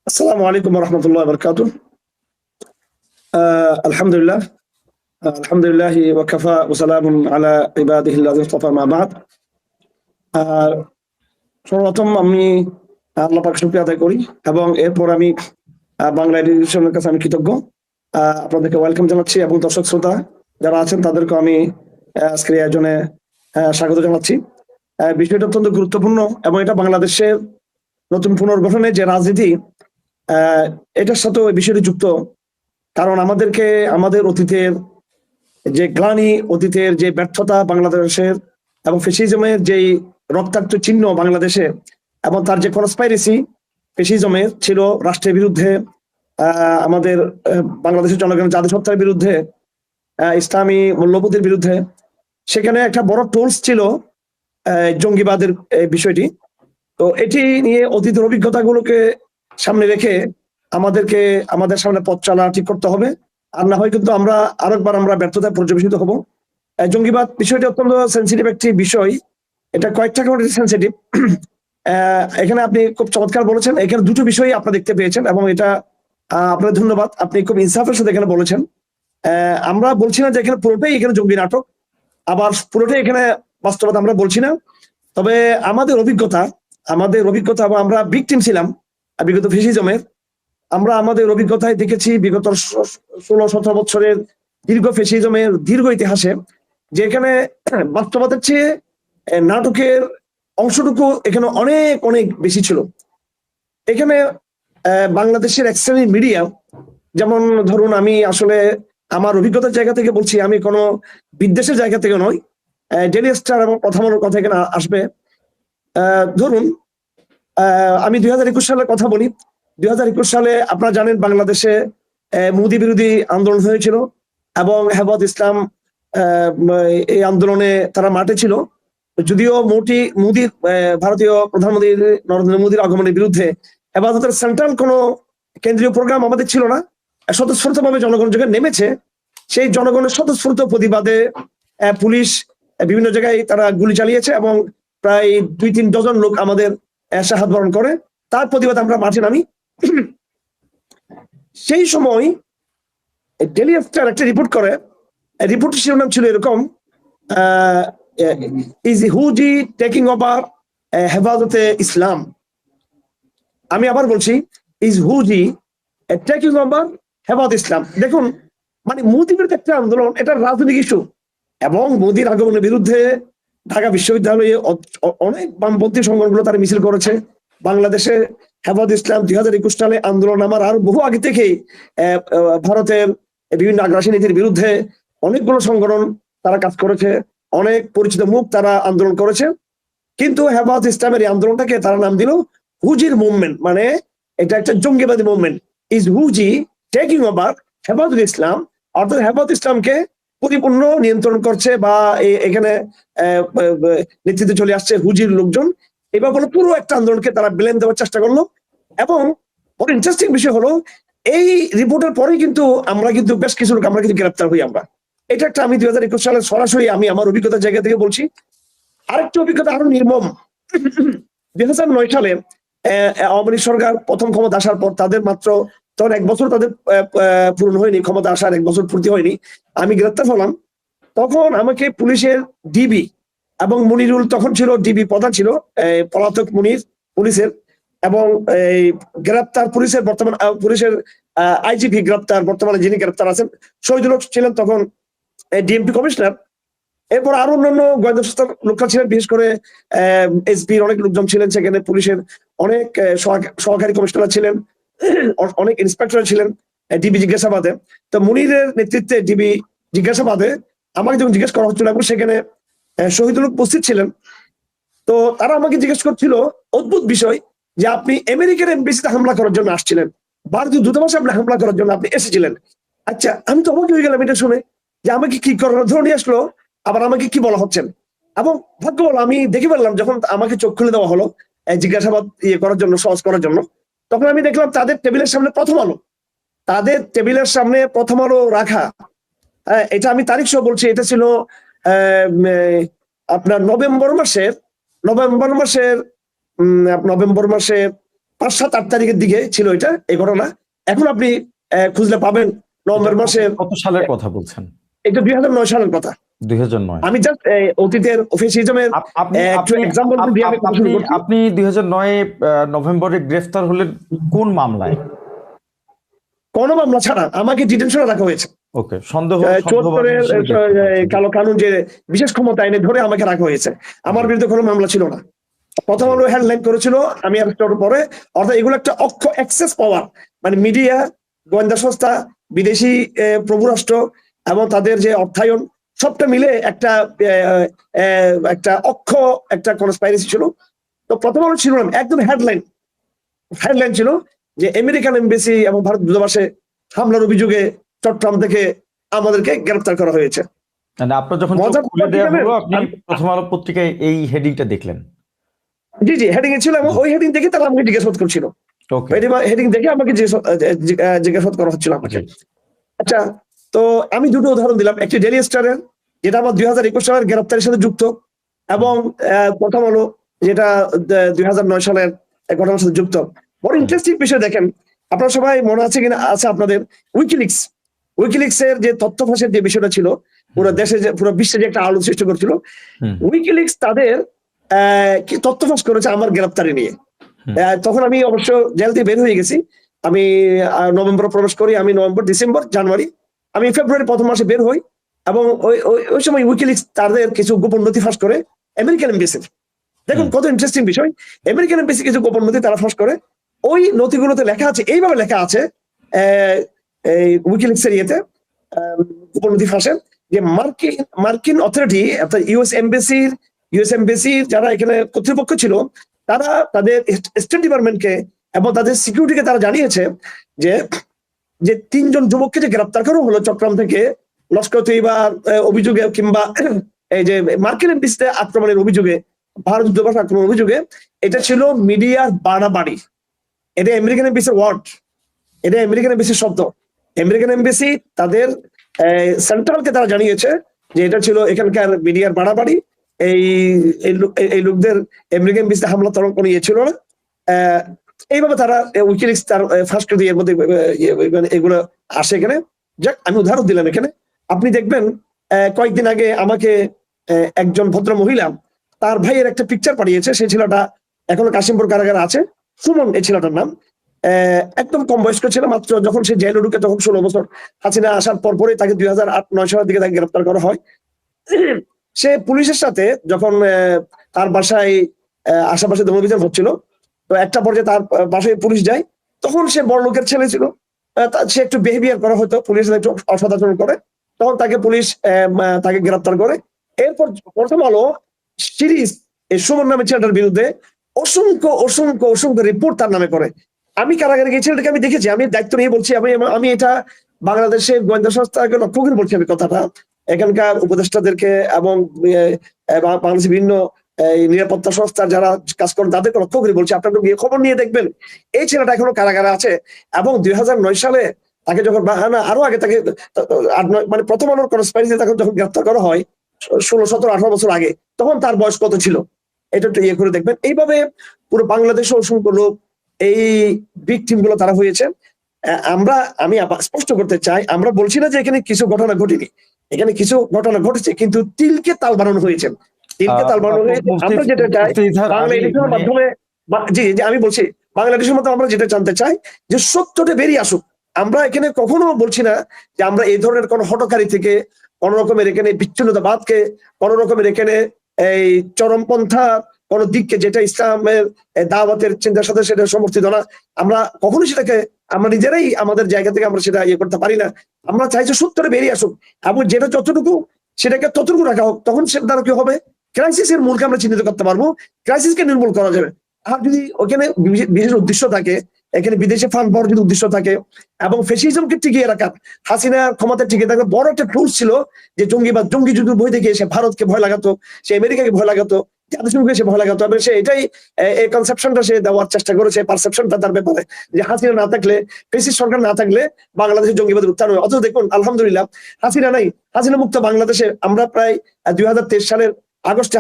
السلام عليكم ورحمة الله وبركاته. الحمد لله. الحمد لله وكفى وسلام على عباده الذين اصطفى ما بعد. সর্বপ্রথম আমি আল্লাহ পাক শুকরিয়া আদায় করি এবং এরপর আমি বাংলা এডিশনের কাছে আমি কৃতজ্ঞ। আপনাদেরকে ওয়েলকাম জানাচ্ছি এবং দর্শক শ্রোতা যারা আছেন তাদেরকে আমি আজকের এই আয়োজনে স্বাগত জানাচ্ছি। বিষয়টা অত্যন্ত গুরুত্বপূর্ণ এবং এটা বাংলাদেশের নতুন পুনর্গঠনের যে রাজনীতি এটার সাথে ওই বিষয়টি যুক্ত। কারণ আমাদেরকে আমাদের অতীতের যে গ্লানি, অতীতের যে ব্যর্থতা বাংলাদেশের এবং ফ্যাসিজমের যেই রক্তাক্ত চিহ্ন বাংলাদেশে এবং তার যে কনস্পাইরেসি ফ্যাসিজমের ছিল রাষ্ট্রের বিরুদ্ধে, আমাদের বাংলাদেশের জনগণের জাতিসত্তার বিরুদ্ধে, ইসলামী মূল্যবোধের বিরুদ্ধে, সেখানে একটা বড় টোলস ছিল জঙ্গিবাদের বিষয়টি। তো এটি নিয়ে অতীতের অভিজ্ঞতাগুলোকে সামনে রেখে আমাদেরকে আমাদের সামনে পথ চলা ঠিক করতে হবে, আর না হয় কিন্তু আমরা আরেকবার ব্যর্থতায় পর্যবেসিত হব। জঙ্গিবাদ বিষয়টি অত্যন্ত সেন্সিটিভ একটি বিষয়, এটা কয়েকটা কারণে সেন্সিটিভ। এখানে আপনি খুব চমৎকার বলেছেন, এখানে দুটো বিষয় আপনি দেখতে পেয়েছেন এবং এটা আপনার ধন্যবাদ, আপনি খুব ইনসাফের সাথে এখানে বলেছেন। আমরা বলছি না যে এখানে পুরোটাই এখানে জঙ্গি নাটক, আবার পুরোটাই এখানে বাস্তবতা আমরা বলছি না। তবে আমাদের অভিজ্ঞতা এবং আমরা ভিকটিম ছিলাম বিগত ফ্যাসিজমের। আমরা আমাদের অভিজ্ঞতায় দেখেছি বিগত 16-17 বছরের দীর্ঘ ফ্যাসিজমের দীর্ঘ ইতিহাসে যে এখানে বাস্তবতার চেয়ে নাটকের অংশটুকু এখানে অনেক অনেক বেশি ছিল। এখানে বাংলাদেশের এক শ্রেণীর মিডিয়া, যেমন ধরুন, আমি আসলে আমার অভিজ্ঞতার জায়গা থেকে বলছি, আমি কোনো বিদ্বেষের জায়গা থেকে নয়। ডেইলি স্টার এবং প্রথম আলোর কথা এখানে আসবে। ধরুন, আমি 2021 সালের কথা বলি। 2021 সালে আপনারা জানেন বাংলাদেশে মোদি বিরোধী আন্দোলন হয়েছিল এবং হেফাজত ইসলাম এই আন্দোলনে তারা মাঠে ছিল। যদিও মোদির ভারতীয় প্রধানমন্ত্রী নরেন্দ্র মোদীর আগমনের বিরুদ্ধে হেফাজতের সেন্ট্রাল কোনো কেন্দ্রীয় প্রোগ্রাম আমাদের ছিল না। স্বতঃস্ফূর্তভাবে জনগণ যখন নেমেছে, সেই জনগণের স্বতঃস্ফূর্ত প্রতিবাদে পুলিশ বিভিন্ন জায়গায় তারা গুলি চালিয়েছে এবং প্রায় 2-3 ডজন লোক আমাদের শাহাদ বরণ করে। তার প্রতিবাদে আমরা মাঠে নামি। সেই সময় ডেইলি স্টার একটা রিপোর্ট করে, রিপোর্টের শিরোনাম ছিল এরকম, ইজ হুজি টেকিং ওভার হেফাজতে ইসলাম। আমি আবার বলছি, is HuJI taking over Hefazat ইসলাম। দেখুন, মানে মোদি বিরুদ্ধে একটা আন্দোলন, এটা রাজনৈতিক ইস্যু এবং মোদির আগমনের বিরুদ্ধে ঢাকা বিশ্ববিদ্যালয়ে অনেক বামপন্থী সংগঠনগুলো তারা মিছিল করেছে। বাংলাদেশে হেফাজত ইসলাম 2021 সালে আন্দোলন আমার আরো বহু আগে থেকেই ভারতের বিভিন্ন আগ্রাসী নীতির বিরুদ্ধে অনেকগুলো সংগঠন তারা কাজ করেছে, অনেক পরিচিত মুখ তারা আন্দোলন করেছে। কিন্তু হেফাজত ইসলামের এই আন্দোলনটাকে তারা নাম দিল হুজির মুভমেন্ট, মানে এটা একটা জঙ্গিবাদী movement. Is HuJI taking over Hefazat Islam, অর্থাৎ হেফাজত ইসলামকে পরিপূর্ণ নিয়ন্ত্রণ করছে বা এখানে নেতৃত্বে চলে আসছে হুজির লোকজন। এবার বলে পুরো একটা আন্দোলনকে তারা ব্লেম দেওয়ার চেষ্টা করলো। এবং বড় ইন্টারেস্টিং বিষয় হলো, এই রিপোর্টের পরে কিন্তু আমরা কিন্তু বেশ কিছু লোক আমরা কিন্তু গ্রেপ্তার হই। আমরা এটা একটা, আমি 2021 সালে সরাসরি আমি আমার অভিজ্ঞতার জায়গা থেকে বলছি। আরেকটি অভিজ্ঞতা আরো নির্মম। 2009 সালে আওয়ামী লীগ সরকার প্রথম ক্ষমতা আসার পর তাদের মাত্র তখন 1 বছর তাদের পূরণ হয়নি, ক্ষমতা আসার 1 বছর পূর্তি হয়নি, আমি গ্রেপ্তার হলাম। তখন আমাকে পুলিশের ডিবি এবং মনিরুল তখন ছিল ডিবি প্রধান, ছিল পলাতক মনির পুলিশের, এবং এই গ্রেপ্তার পুলিশের বর্তমান পুলিশের আইজিপি গ্রেপ্তার, বর্তমানে যিনি গ্রেপ্তার আছেন শহীদুল হক ছিলেন তখন ডিএমপি কমিশনার। এরপর আরো অন্যান্য গোয়েন্দা সংস্থার লোকরা ছিলেন, বিশেষ করে এসপির অনেক লোকজন ছিলেন সেখানে, পুলিশের অনেক সহকারী কমিশনার ছিলেন, অনেক ইন্সপেক্টর ছিলেন ডিবি জিজ্ঞাসাবাদে। তো মুনিরের নেতৃত্বে ডিবি জিজ্ঞাসাবাদে আমাকে যখন জিজ্ঞেস করা হচ্ছিল এবং সেখানে শহীদুল হক উপস্থিত ছিলেন, তো তারা আমাকে জিজ্ঞেস করছিল অদ্ভুত বিষয় যে আপনি আমেরিকার এমবেসিতে হামলা করার জন্য আসছিলেন, ভারতীয় দূতাবাসে আপনি হামলা করার জন্য আপনি এসেছিলেন। আচ্ছা, আমি তো অবাক হয়ে গেলাম এটা শুনে যে আমাকে কি করার ধরনের আসলো, আবার আমাকে কি বলা হচ্ছেন। এবং ভাগ্য বলো আমি দেখে ফেললাম, যখন আমাকে চোখ খুলে দেওয়া হলো জিজ্ঞাসাবাদ করার জন্য, সহজ করার জন্য, তখন আমি দেখলাম তাদের টেবিলের সামনে প্রথম আলো রাখা। এটা আমি তারিখ সহ বলছি, এটা ছিল আপনার নভেম্বর মাসের 5, 7, 8 তারিখের দিকে ছিল এটা এই ঘটনা। এখন আপনি খুঁজলে পাবেন নভেম্বর মাসে। কত সালের কথা বলছেন? এটা 2009 সালের কথা। 2009। আমি জাস্ট অতীতের ফ্যাসিজমের একটু এক্সাম্পল দিয়ে আমি কথা শুরু করছি। আপনি 2009 নভেম্বরে গ্রেফতার হলেন কোন মামলায়? কোন মামলা ছাড়া আমাকে ডিটেনশনে রাখা হয়েছে। ওকে, সন্দেহ 74 কালো কানুন যে বিশেষ ক্ষমতা আইনে ধরে আমাকে রাখা হয়েছে। আমার বিরুদ্ধে কোনো মামলা ছিল না। প্রথম আলো হেডলাইন করেছিল আমি অ্যারেস্ট হওয়ার পরে, অর্থাৎ এগুলো একটা অ্যাক্সেস পাওয়ার, মানে মিডিয়া, গোয়েন্দা সংস্থা, বিদেশি প্রভুরাষ্ট্র এবং তাদের যে অর্থায়ন সবটা মিলে একটা একটা কনস্পাইরেসি ছিল। তো প্রথম আলো ছিল না, একদম হেডলাইন ছিল যে আমেরিকান এমবেসি এবং ভারত দূতাবাসে হামলার অভিযোগে চট্টগ্রাম থেকে আমাদেরকে গ্রেফতার করা হয়েছে। মানে আপনার যখন খুলে দেওয়া হলো আপনি প্রথম আলো পত্রিকায় এই হেডিংটা দেখলেন? জি হেডিং এ ছিল এবং ওই হেডিং দেখে তারা আমাকে জিজ্ঞাসাবাদ করছিল। হেডিং দেখে আমাকে জিজ্ঞাসাবাদ করা হচ্ছিল আমাকে। আচ্ছা, তো আমি দুটো উদাহরণ দিলাম, একটি ডেইলি স্টারের যেটা আমার 2021 সালের গ্রেফতারের সাথে যুক্ত, এবং প্রথম আলো যেটা 2009 সালের ঘটনার সাথে যুক্ত। বড় ইন্টারেস্টিং বিষয় দেখেন, আপনারা সবাই মনে আছে কিনা আছে আপনাদের, উইকিলিক্স এর যে তথ্য ফাঁসের যে বিষয়টা ছিল, পুরো দেশে পুরো বিশ্বে যে একটা আলো সৃষ্টি করছিল, উইকিলিক্স তাদের তথ্য ফাঁস করেছে আমার গ্রেফতারি নিয়ে। তখন আমি অবশ্য জেল থেকে বের হয়ে গেছি। আমি নভেম্বরে প্রবেশ করি, আমি নভেম্বর, ডিসেম্বর, জানুয়ারি, আমি ফেব্রুয়ারি প্রথম মাসে বের হই, এবং ওই সময় উইকিলিক্স তাদের কিছু গোপন নথি ফাঁস করে আমেরিকান এমবেসির। দেখুন কত ইন্টারেস্টিং বিষয়, আমেরিকান এমবেসি কিছু গোপন নথি তারা ফাঁস করে। ওই নথিগুলোতে লেখা আছে, এইভাবে লেখা আছে এই উইকিলিক্স এর ইয়েতে, গোপন নথি ফাঁসের, যে মার্কিন অথরিটি অর্থাৎ ইউএস এমবেসির যারা এখানে কর্তৃপক্ষ ছিল, তারা তাদের স্টেট ডিপার্টমেন্টকে এবং তাদের সিকিউরিটিকে তারা জানিয়েছে যে 3 জন যুবককে যে গ্রেপ্তার করা হলো চট্টগ্রাম থেকে লস্কর তৈবার অভিযোগে, কিংবা এই যে মার্কিন এমবেসিতে আক্রমণের অভিযোগে, ভারত দূতাবাস আক্রমণের অভিযোগে, এটা ছিল মিডিয়ার বাড়াবাড়ি। এটা আমেরিকান এমবেসির ওয়ার্ড, এটা আমেরিকান এমবেসির শব্দ। আমেরিকান এমবেসি তাদের সেন্ট্রালকে তারা জানিয়েছে যে এটা ছিল এখানকার মিডিয়ার বাড়াবাড়ি, এই লোকদের আমেরিকান এমবেসিতে হামলা তরঙ্গ কোনো ইয়ে ছিল না। এইভাবে তারা উইকিলিক্স তার ফাঁস করে দিয়ে এর মধ্যে এগুলো আসে এখানে। যাক, আমি উদাহরণ দিলাম এখানে। আপনি দেখবেন কয়েকদিন আগে আমাকে একজন ভদ্র মহিলা তার ভাইয়ের একটা পিকচার পাঠিয়েছে। সেই ছেলেটা এখনো কাশিমপুর কারাগারে আছে, সুমন এই ছেলেটার নাম। একদম কম বয়স্ক ছিল, মাত্র যখন সে জেলে ঢুকে তখন 16 বছর। হাসিনা আসার পরে তাকে 2008-9 সালের দিকে তাকে গ্রেফতার করা হয়। সে পুলিশের সাথে যখন তার বাসায় আশেপাশে দমন অভিযান হচ্ছিল, তো একটা পর্যায়ে তার বাসায় পুলিশ যায়, তখন সে বড় লোকের ছেলে ছিল, সে একটু বিহেভিয়ার করা হতো, পুলিশের একটু অসদাচরণ করে, তখন তাকে পুলিশ তাকে গ্রেফতার করে। এরপর প্রথম আলো সিরিজ এই সুমন নামে ছেলেটার বিরুদ্ধে অসংখ্য রিপোর্ট তার নামে করে। আমি কারাগারে গিয়ে ছেলেটাকে আমি দেখেছি, আমি দায়িত্ব নিয়ে বলছি, আমি এটা বাংলাদেশের গোয়েন্দা সংস্থাকে লক্ষ্য করে বলছি আমি কথাটা, এখানকার উপদেষ্টাদেরকে এবং বাংলাদেশের বিভিন্ন নিরাপত্তা সংস্থার যারা কাজ করেন তাদেরকে লক্ষ্য করে বলছি, আপনারা গিয়ে খবর নিয়ে দেখবেন এই ছেলেটা এখনো কারাগারে আছে। এবং 2009 সালে তাকে যখন, আরো আগে তাকে, মানে প্রথম আলোর কনস্পাইরেসি তাকে যখন গ্রেফতার করা হয় 16, 17, 18 বছর আগে, তখন তার বয়স কত ছিল, এটা একটু ইয়ে করে দেখবেন। এইভাবে পুরো বাংলাদেশে অসংখ্য লোক এই ভিকটিম গুলো তারা হয়েছে। আমি স্পষ্ট করতে চাই, আমরা বলছি না যে এখানে কিছু ঘটনা ঘটেনি, এখানে কিছু ঘটনা ঘটেছে, কিন্তু তিলকে তাল বানানো হয়েছে। আমরা যেটা চাই বাংলা এডিশনের মাধ্যমে, আমি বলছি বাংলাদেশের মতো আমরা যেটা জানতে চাই যে সত্যটা বেরিয়ে আসুক। আমরা এখানে কখনো বলছি না যে আমরা এই ধরনের কোন হটকারী থেকে, কোন রকমের এখানে বিচ্ছিন্নতাবাদকে, কোন রকমের এখানে এই চরমপন্থা কোন দিককে, যেটা ইসলামের দাওয়াতের চিন্তার সাথে সেটা সমর্থিত না, আমরা কখনো সেটাকে আমরা নিজেরাই আমাদের জায়গা থেকে আমরা সেটা ইয়ে করতে পারি না। আমরা চাইছি সত্যটা বেরিয়ে আসুক, এবং যেটা যতটুকু সেটাকে ততটুকু রাখা হোক, তখন সেটা দ্বারা কি হবে, ক্রাইসিসের মূলকে আমরা চিহ্নিত করতে পারবো, ক্রাইসিসকে নির্মূল করা যাবে। আর যদি ওখানে বিশেষ উদ্দেশ্য থাকে, এখানে বিদেশে ফান্ড পাওয়ার যদি উদ্দেশ্য থাকে, এবং ফ্যাসিজমকে টিকিয়ে রাখা, হাসিনা ক্ষমতা টিকিয়ে থাকলে বড় একটা টুলস ছিল যে জঙ্গি যুদ্ধ বই থেকে সে ভারতকে ভয় লাগাতো, সে আমেরিকাকে ভয় লাগাতো, জাতিসংঘকে সে ভয় লাগাতো, এবং সে এটাই এই কনসেপশনটা সে দেওয়ার চেষ্টা করেছে, পারসেপশনটা তার ব্যাপারে, যে হাসিনা না থাকলে, ফ্যাসিস্ট সরকার না থাকলে বাংলাদেশের জঙ্গিবাদের উত্থান হয়। অথচ দেখুন আলহামদুলিল্লাহ হাসিনা নাই, হাসিনা মুক্ত বাংলাদেশে আমরা প্রায় 2023 সালের আগস্টে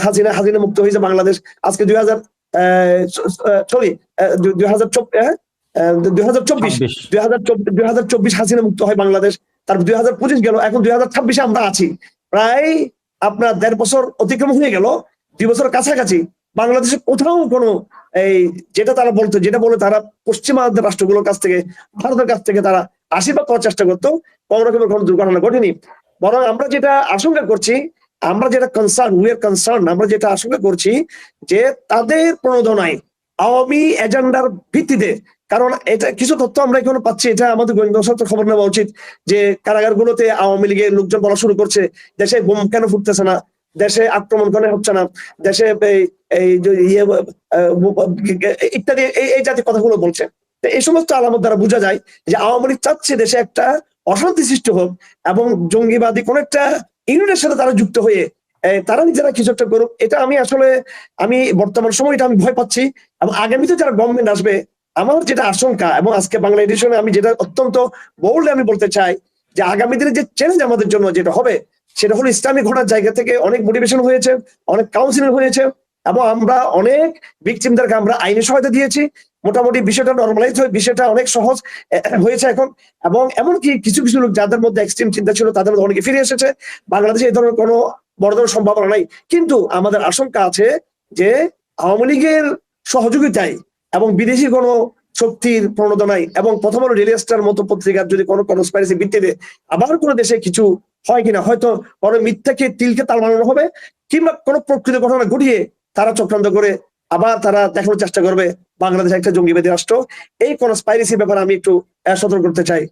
হাসিনা মুক্ত হয়েছে বাংলাদেশ। আজকে সরি 2024 হাসিনা মুক্ত হয় বাংলাদেশ, তারপর 2025 গেল, এখন 2026 আমরা আছি। প্রায় আপনার 1.5 বছর অতিক্রম হয়ে গেল, 2 বছরের কাছাকাছি বাংলাদেশে কোথাও কোনো এই যেটা তারা বলতো, যেটা বলে তারা পশ্চিমাদের রাষ্ট্রগুলোর কাছ থেকে, ভারতের কাছ থেকে তারা আশীর্বাদ পাওয়ার চেষ্টা করতো, কোনো রকমের কোনো দুর্ঘটনা ঘটেনি। বরং আমরা যেটা আশঙ্কা করছি, আমরা যেটা কনসার্ন, আমরা যেটা আশঙ্কা করছি যে তাদের প্রণোদনায় আওয়ামী এজেন্ডার ভিত্তিতে, কারণ এটা কিছু তথ্য আমরা এখনো পাচ্ছি, এটা আমাদের গোয়েন্দা সংস্থার খবর নেওয়া উচিত, যে কারাগারগুলোতে আওয়ামী লীগের লোকজন বলা শুরু করছে দেশে বোম কেন ফুটতেছে না, দেশে আক্রমণ কেন হচ্ছে না, দেশে ইত্যাদি এই জাতীয় কথাগুলো বলছে। এই সমস্ত আলামত দ্বারা বোঝা যায় যে আওয়ামী লীগ চাচ্ছে দেশে একটা অশান্তি সৃষ্টি হোক এবং জঙ্গিবাদী কোন একটা ইউনিটের সাথে তারা যুক্ত হয়ে তারা নিজেরা কিছু একটা করুক। এটা আমি বর্তমান সময় এটা আমি ভয় পাচ্ছি, এবং আগামীতে যারা গভর্নমেন্ট আসবে, আমার যেটা আশঙ্কা, এবং আজকে বাংলা এডিশনে আমি যেটা অত্যন্ত বোল্ড আমি বলতে চাই, যে আগামী দিনে যে চ্যালেঞ্জ আমাদের জন্য যেটা হবে, সেটা হলো ইসলামী ঘটনার জায়গা থেকে অনেক মোটিভেশন হয়েছে, অনেক কাউন্সিলিং হয়েছে, এবং আমরা অনেক ভিকটিমদেরকে আমরা আইনি সহায়তা দিয়েছি। মোটামুটি বিষয়টা নর্মালাইজ হয়ে বিষয়টা অনেক সহজ হয়েছে এখন, এবং এমনকি কিছু কিছু লোক যাদের মধ্যে এক্সট্রিম চিন্তা ছিল তাদের মধ্যে অনেকে ফিরে এসেছে। বাংলাদেশে এই ধরনের কোনো বড় ধরনের সম্ভাবনা নাই, কিন্তু আমাদের আশঙ্কা আছে যে আওয়ামী লীগের সহযোগিতায় এবং বিদেশি কোনো শক্তির প্রণোদনায় এবং প্রথম আলো ডেইলি স্টার মতো পত্রিকার যদি কোনো কনস্পাইরেসি ভিত্তিতে আবার কোনো দেশে কিছু হয় কিনা, হয়তো কোনো মিথ্যাকে তিলকে তাল বানানো হবে, কিংবা কোনো প্রকৃত ঘটনা ঘটিয়ে তারা চক্রান্ত করে আবার তারা দেখানোর চেষ্টা করবে বাংলাদেশ একটা জঙ্গিবাদী রাষ্ট্র। এই কনস্পাইরেসির ব্যাপারে আমি একটু সতর্ক করতে চাই।